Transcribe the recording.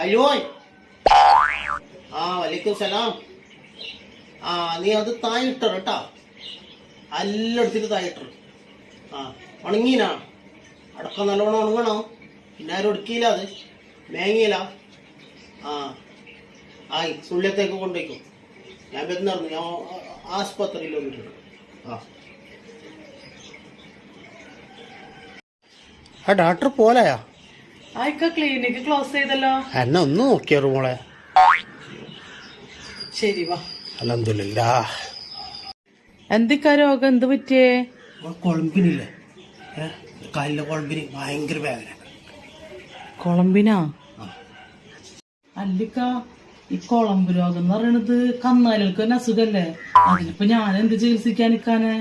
അയ്യോ വലൈക്കും സലാം. നീ അത് തായിട്ട കേട്ടാ, എല്ലാം എടുത്തിട്ട് തായിട്ട. ഉണങ്ങീനാ അടക്കം നല്ലോണം ഉണങ്ങണോ, പിന്നെ ആരും എടുക്കില്ല, അത് മേങ്ങിയില്ല. ആയി സുള്ളിയത്തേക്ക് കൊണ്ടുപോയിക്കും. ഞാൻ വരുന്നറിഞ്ഞു, ഞാൻ ആസ്പത്രിയിൽ വന്നിട്ടുണ്ട്. ഡോക്ടർ പോലെയാ? ക്ലിനിക്ക് ക്ലോസ് ചെയ്തല്ലോ. എന്നെ ഒന്ന് നോക്കിയാറു മോളെ. ശരി വാ. അൽഹംദുലില്ലാഹ്. എന്തൊക്കെ രോഗം, എന്ത് പറ്റിയേ? കുഴമ്പിനില്ലേ, കാലിലെ കുഴമ്പിന് ഭയങ്കര വേദന. കുളമ്പിനാ? അല്ലിക്ക, ഈ കുളമ്പ് രോഗം എന്ന് പറയണത് കന്നാലുകൾക്ക് തന്നെ അസുഖല്ലേ? അതിനിപ്പോ ഞാൻ എന്ത് ചികിത്സിക്കാനിക്കാനെ?